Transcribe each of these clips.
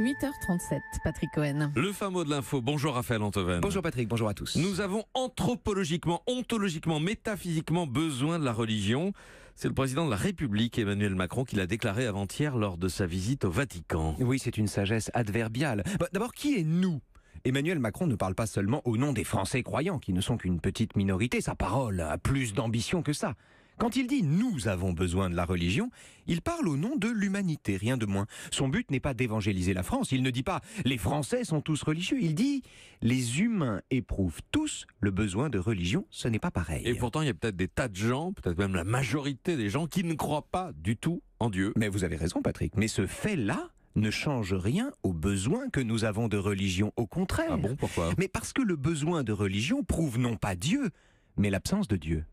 8h37, Patrick Cohen. Le fin mot de l'info. Bonjour Raphaël Antoven. Bonjour Patrick, bonjour à tous. Nous avons anthropologiquement, ontologiquement, métaphysiquement besoin de la religion. C'est le président de la République, Emmanuel Macron, qui l'a déclaré avant-hier lors de sa visite au Vatican. Oui, c'est une sagesse adverbiale. D'abord, qui est nous ? Emmanuel Macron ne parle pas seulement au nom des Français croyants, qui ne sont qu'une petite minorité. Sa parole a plus d'ambition que ça. Quand il dit « nous avons besoin de la religion », il parle au nom de l'humanité, rien de moins. Son but n'est pas d'évangéliser la France. Il ne dit pas « les Français sont tous religieux ». Il dit « les humains éprouvent tous le besoin de religion ». Ce n'est pas pareil. Et pourtant, il y a peut-être des tas de gens, peut-être même la majorité des gens, qui ne croient pas du tout en Dieu. Mais vous avez raison Patrick, mais ce fait-là ne change rien au besoin que nous avons de religion. Au contraire. Ah bon, pourquoi ? Mais parce que le besoin de religion prouve non pas Dieu, mais l'absence de Dieu.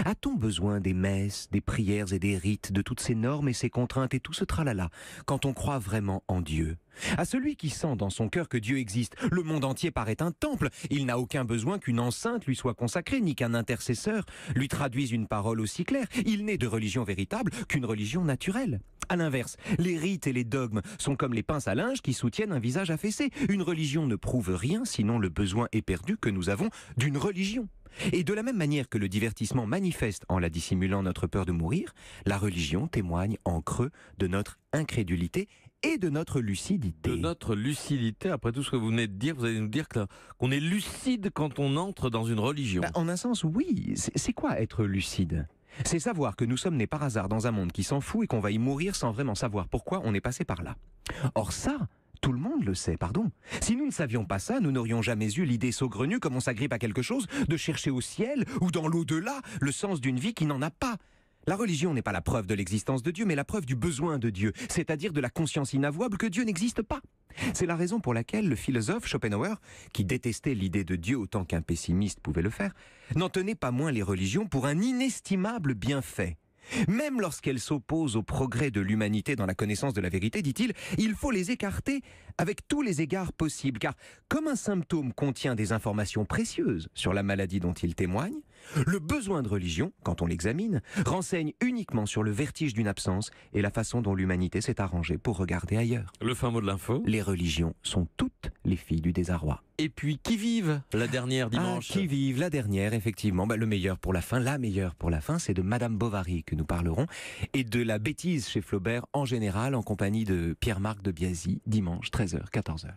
A-t-on besoin des messes, des prières et des rites, de toutes ces normes et ces contraintes et tout ce tralala, quand on croit vraiment en Dieu ? À celui qui sent dans son cœur que Dieu existe, le monde entier paraît un temple. Il n'a aucun besoin qu'une enceinte lui soit consacrée, ni qu'un intercesseur lui traduise une parole aussi claire. Il n'est de religion véritable qu'une religion naturelle. À l'inverse, les rites et les dogmes sont comme les pinces à linge qui soutiennent un visage affaissé. Une religion ne prouve rien, sinon le besoin éperdu que nous avons d'une religion. Et de la même manière que le divertissement manifeste en la dissimulant notre peur de mourir, la religion témoigne en creux de notre incrédulité et de notre lucidité. De notre lucidité, après tout ce que vous venez de dire, vous allez nous dire qu'on est lucide quand on entre dans une religion. En un sens, oui. C'est quoi être lucide ? C'est savoir que nous sommes nés par hasard dans un monde qui s'en fout et qu'on va y mourir sans vraiment savoir pourquoi on est passé par là. Or ça, tout le monde le sait, pardon. Si nous ne savions pas ça, nous n'aurions jamais eu l'idée saugrenue, comme on s'agrippe à quelque chose, de chercher au ciel ou dans l'au-delà le sens d'une vie qui n'en a pas. La religion n'est pas la preuve de l'existence de Dieu, mais la preuve du besoin de Dieu, c'est-à-dire de la conscience inavouable que Dieu n'existe pas. C'est la raison pour laquelle le philosophe Schopenhauer, qui détestait l'idée de Dieu autant qu'un pessimiste pouvait le faire, n'en tenait pas moins les religions pour un inestimable bienfait. Même lorsqu'elles s'opposent au progrès de l'humanité dans la connaissance de la vérité, dit-il, il faut les écarter avec tous les égards possibles, car comme un symptôme contient des informations précieuses sur la maladie dont il témoigne, le besoin de religion, quand on l'examine, renseigne uniquement sur le vertige d'une absence et la façon dont l'humanité s'est arrangée pour regarder ailleurs. Le fin mot de l'info. Les religions sont toutes les filles du désarroi. Et puis, qui vive la dernière dimanche ? Qui vive la dernière, effectivement. Le meilleur pour la fin, la meilleure pour la fin, c'est de Madame Bovary que nous parlerons et de la bêtise chez Flaubert en général en compagnie de Pierre-Marc de Biasy, dimanche 13h, 14h.